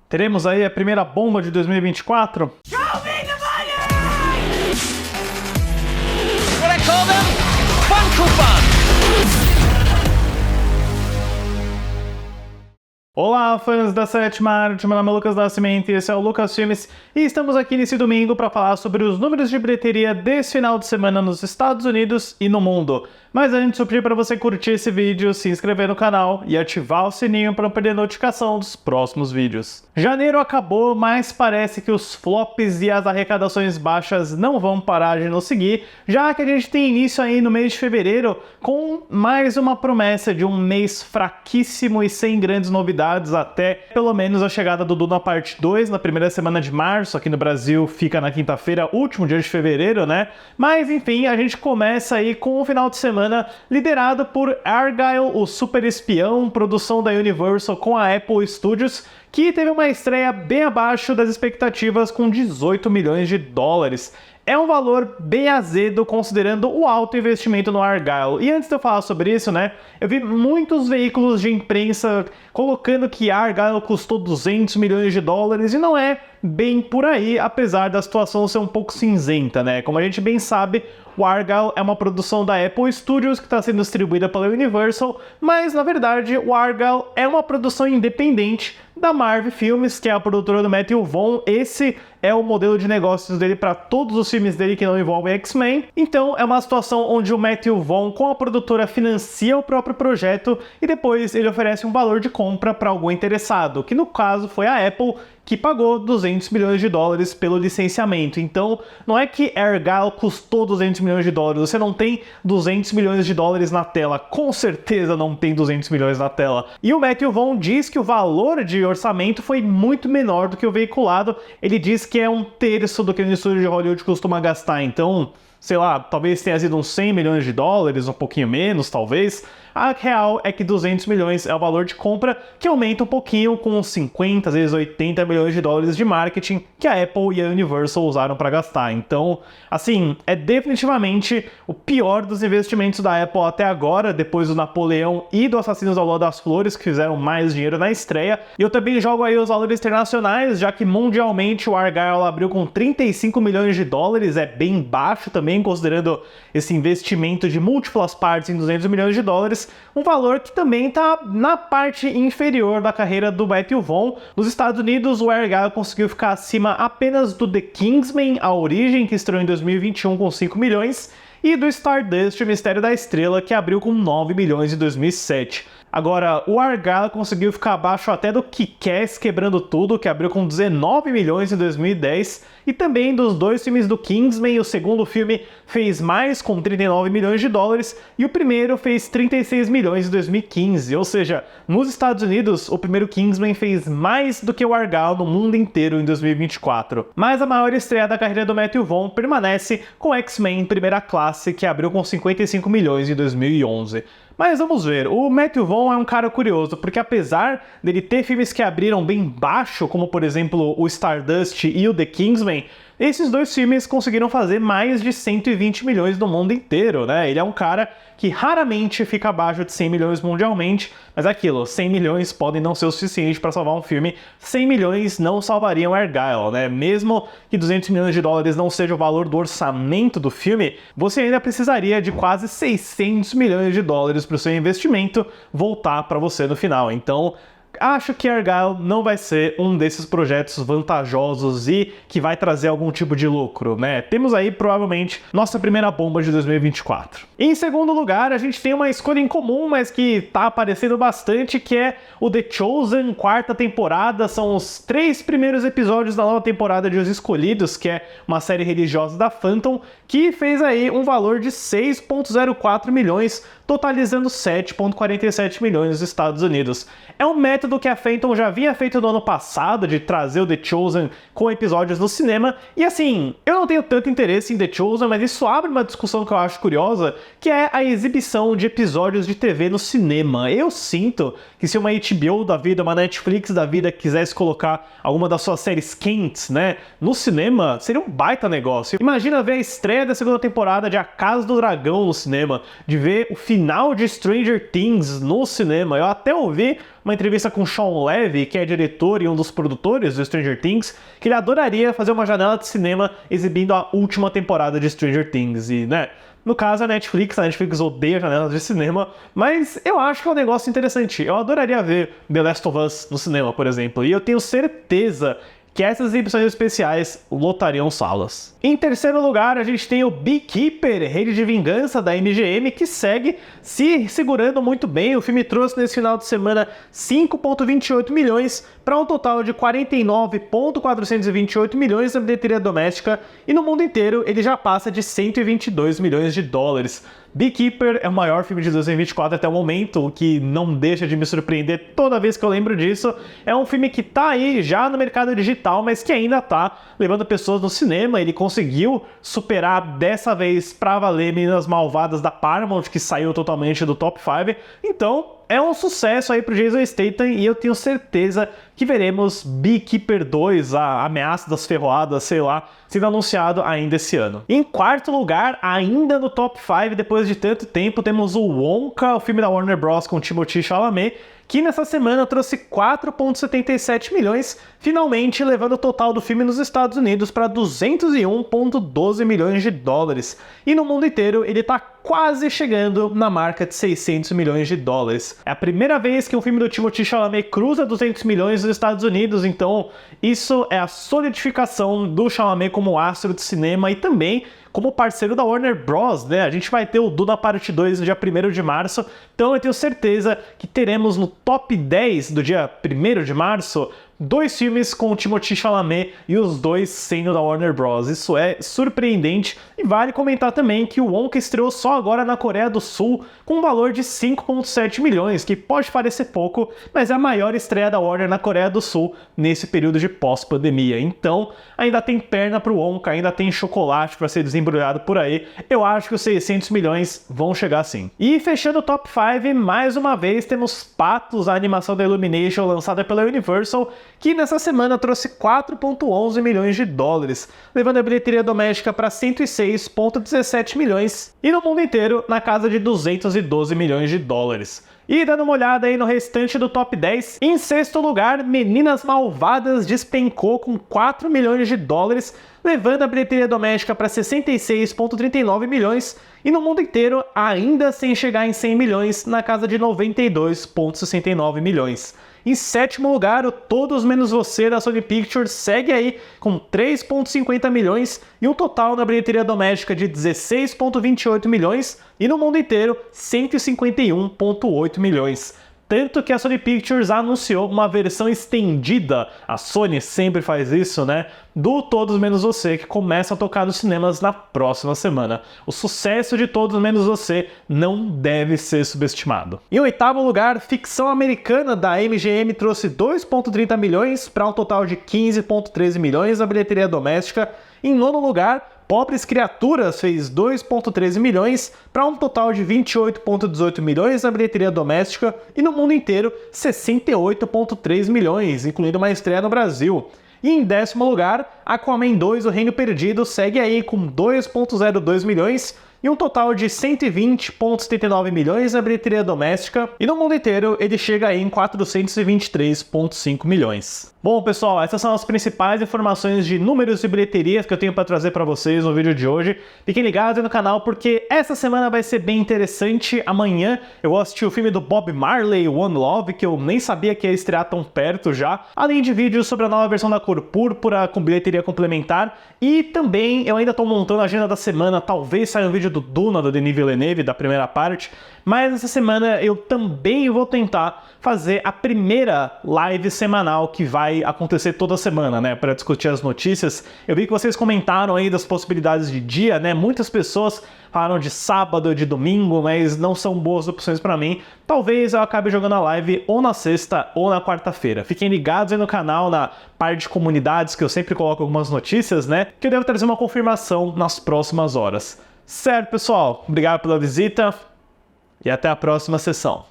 Teremos aí a primeira bomba de 2024? Show me the money! What I call them? Funko Fun! Olá, fãs da sétima arte, meu nome é Lucas Nascimento e esse é o Lucas Filmes e estamos aqui nesse domingo para falar sobre os números de bilheteria desse final de semana nos Estados Unidos e no mundo. Mas antes eu pedi para você curtir esse vídeo, se inscrever no canal e ativar o sininho para não perder notificação dos próximos vídeos. Janeiro acabou, mas parece que os flops e as arrecadações baixas não vão parar de nos seguir, já que a gente tem início aí no mês de fevereiro com mais uma promessa de um mês fraquíssimo e sem grandes novidades até pelo menos a chegada do Duna Parte 2 na primeira semana de março, aqui no Brasil fica na quinta-feira, último dia de fevereiro, né? Mas enfim, a gente começa aí com o final de semana liderado por Argylle, o super espião, produção da Universal com a Apple Studios, que teve uma estreia bem abaixo das expectativas com 18 milhões de dólares. É um valor bem azedo considerando o alto investimento no Argylle. E antes de eu falar sobre isso, né, eu vi muitos veículos de imprensa colocando que Argylle custou 200 milhões de dólares e não é bem por aí, apesar da situação ser um pouco cinzenta, né? Como a gente bem sabe, o Argylle é uma produção da Apple Studios que está sendo distribuída pela Universal, mas na verdade o Argylle é uma produção independente da Marvel Filmes, que é a produtora do Matthew Vaughn. Esse é o modelo de negócios dele para todos os filmes dele que não envolvem X-Men. Então é uma situação onde o Matthew Vaughn com a produtora financia o próprio projeto e depois ele oferece um valor de compra para algum interessado, que no caso foi a Apple, que pagou 200 milhões de dólares pelo licenciamento. Então, não é que Argylle custou 200 milhões de dólares, você não tem 200 milhões de dólares na tela, com certeza não tem 200 milhões na tela. E o Matthew Vaughn diz que o valor de orçamento foi muito menor do que o veiculado, ele diz que é 1/3 do que o estúdio de Hollywood costuma gastar, então, sei lá, talvez tenha sido uns 100 milhões de dólares, um pouquinho menos, talvez. A real é que 200 milhões é o valor de compra, que aumenta um pouquinho com uns 50, às vezes 80 milhões de dólares de marketing que a Apple e a Universal usaram para gastar. Então, assim, é definitivamente o pior dos investimentos da Apple até agora, depois do Napoleão e do Assassinos da Lua das Flores, que fizeram mais dinheiro na estreia. E eu também jogo aí os valores internacionais, já que mundialmente o Argylle abriu com 35 milhões de dólares, é bem baixo também, considerando esse investimento de múltiplas partes em 200 milhões de dólares, um valor que também está na parte inferior da carreira do Matthew Vaughn. Nos Estados Unidos, o Argylle conseguiu ficar acima apenas do The Kingsman, A Origem, que estreou em 2021 com 5 milhões, e do Stardust, O Mistério da Estrela, que abriu com 9 milhões em 2007. Agora, o Argylle conseguiu ficar abaixo até do Kick-Ass Quebrando Tudo, que abriu com 19 milhões em 2010, e também dos dois filmes do Kingsman. O segundo filme fez mais, com 39 milhões de dólares, e o primeiro fez 36 milhões em 2015, ou seja, nos Estados Unidos, o primeiro Kingsman fez mais do que o Argylle no mundo inteiro em 2024. Mas a maior estreia da carreira do Matthew Vaughn permanece com X-Men Primeira Classe, que abriu com 55 milhões em 2011. Mas vamos ver, o Matthew Vaughn é um cara curioso, porque apesar dele ter filmes que abriram bem baixo, como por exemplo o Stardust e o The Kingsman, esses dois filmes conseguiram fazer mais de 120 milhões no mundo inteiro, né? Ele é um cara que raramente fica abaixo de 100 milhões mundialmente, mas é aquilo, 100 milhões podem não ser o suficiente para salvar um filme, 100 milhões não salvariam Argylle, né? Mesmo que 200 milhões de dólares não seja o valor do orçamento do filme, você ainda precisaria de quase 600 milhões de dólares para o seu investimento voltar para você no final. Então, acho que Argylle não vai ser um desses projetos vantajosos e que vai trazer algum tipo de lucro, né? Temos aí, provavelmente, nossa primeira bomba de 2024. Em segundo lugar, a gente tem uma escolha incomum, mas que tá aparecendo bastante, que é o The Chosen, quarta temporada. São os 3 primeiros episódios da nova temporada de Os Escolhidos, que é uma série religiosa da Phantom, que fez aí um valor de 6,04 milhões, totalizando 7,47 milhões nos Estados Unidos. É um método que a Phantom já havia feito no ano passado, de trazer o The Chosen com episódios no cinema, e assim, eu não tenho tanto interesse em The Chosen, mas isso abre uma discussão que eu acho curiosa, que é a exibição de episódios de TV no cinema. Eu sinto que se uma HBO da vida, uma Netflix da vida quisesse colocar alguma das suas séries quentes, né, no cinema, seria um baita negócio. Imagina ver a estreia da segunda temporada de A Casa do Dragão no cinema, de ver o final de Stranger Things no cinema. Eu até ouvi uma entrevista com Shawn Levy, que é diretor e um dos produtores do Stranger Things, que ele adoraria fazer uma janela de cinema exibindo a última temporada de Stranger Things. E, né, no caso a Netflix odeia janelas de cinema, mas eu acho que é um negócio interessante. Eu adoraria ver The Last of Us no cinema, por exemplo, e eu tenho certeza que essas exibições especiais lotariam salas. Em terceiro lugar, a gente tem o Beekeeper, Rede de Vingança da MGM, que segue se segurando muito bem. O filme trouxe nesse final de semana 5,28 milhões para um total de 49,428 milhões na bilheteria doméstica, e no mundo inteiro ele já passa de 122 milhões de dólares. Beekeeper é o maior filme de 2024 até o momento, o que não deixa de me surpreender toda vez que eu lembro disso. É um filme que tá aí já no mercado digital, mas que ainda tá levando pessoas no cinema. Ele conseguiu superar dessa vez pra valer Meninas Malvadas da Paramount, que saiu totalmente do top 5. Então, é um sucesso aí pro Jason Statham, e eu tenho certeza que veremos Beekeeper 2, a Ameaça das Ferroadas, sei lá, sendo anunciado ainda esse ano. Em quarto lugar, ainda no top 5, depois de tanto tempo, temos o Wonka, o filme da Warner Bros. Com Timothée Chalamet, que nessa semana trouxe 4,77 milhões, finalmente levando o total do filme nos Estados Unidos para 201,12 milhões de dólares. E no mundo inteiro ele está quase chegando na marca de 600 milhões de dólares. É a primeira vez que um filme do Timothée Chalamet cruza 200 milhões nos Estados Unidos, então isso é a solidificação do Chalamet como astro de cinema e também como parceiro da Warner Bros, né? A gente vai ter o Duna Parte 2 no dia 1º de março, então eu tenho certeza que teremos no top 10 do dia 1º de março 2 filmes com o Timothée Chalamet e os dois sendo da Warner Bros. Isso é surpreendente, e vale comentar também que o Wonka estreou só agora na Coreia do Sul com um valor de 5,7 milhões, que pode parecer pouco, mas é a maior estreia da Warner na Coreia do Sul nesse período de pós-pandemia. Então, ainda tem perna pro Wonka, ainda tem chocolate para ser desembrulhado por aí. Eu acho que os 600 milhões vão chegar sim. E fechando o top 5, mais uma vez temos Patos, a animação da Illumination lançada pela Universal, que nessa semana trouxe 4,11 milhões de dólares, levando a bilheteria doméstica para 106,17 milhões e no mundo inteiro na casa de 212 milhões de dólares. E dando uma olhada aí no restante do top 10, em sexto lugar, Meninas Malvadas despencou com 4 milhões de dólares, levando a bilheteria doméstica para 66,39 milhões e no mundo inteiro ainda sem chegar em 100 milhões, na casa de 92,69 milhões. Em sétimo lugar, o Todos Menos Você da Sony Pictures segue aí com 3,50 milhões e um total na bilheteria doméstica de 16,28 milhões e no mundo inteiro 151,8 milhões. Tanto que a Sony Pictures anunciou uma versão estendida, a Sony sempre faz isso, né, do Todos Menos Você, que começa a tocar nos cinemas na próxima semana. O sucesso de Todos Menos Você não deve ser subestimado. Em oitavo lugar, Ficção Americana da MGM trouxe 2,30 milhões para um total de 15,13 milhões na bilheteria doméstica. Em nono lugar, Pobres Criaturas fez 2,13 milhões para um total de 28,18 milhões na bilheteria doméstica e no mundo inteiro 68,3 milhões, incluindo uma estreia no Brasil. E em décimo lugar, Aquaman 2, O Reino Perdido, segue aí com 2,02 milhões e um total de 120,79 milhões na bilheteria doméstica, e no mundo inteiro ele chega aí em 423,5 milhões. Bom, pessoal, essas são as principais informações de números de bilheterias que eu tenho para trazer para vocês no vídeo de hoje. Fiquem ligados aí no canal porque essa semana vai ser bem interessante. Amanhã eu vou assistir o filme do Bob Marley, One Love, que eu nem sabia que ia estrear tão perto já, além de vídeos sobre a nova versão da Cor Púrpura com bilheteria complementar, e também eu ainda estou montando a agenda da semana, talvez saia um vídeo do Duna, do Denis Villeneuve, da primeira parte, mas essa semana eu também vou tentar fazer a primeira live semanal que vai acontecer toda semana, né, para discutir as notícias. Eu vi que vocês comentaram aí das possibilidades de dia, né, muitas pessoas falaram de sábado, de domingo, mas não são boas opções para mim. Talvez eu acabe jogando a live ou na sexta ou na quarta-feira. Fiquem ligados aí no canal, na parte de comunidades, que eu sempre coloco algumas notícias, né, que eu devo trazer uma confirmação nas próximas horas. Certo, pessoal? Obrigado pela visita e até a próxima sessão.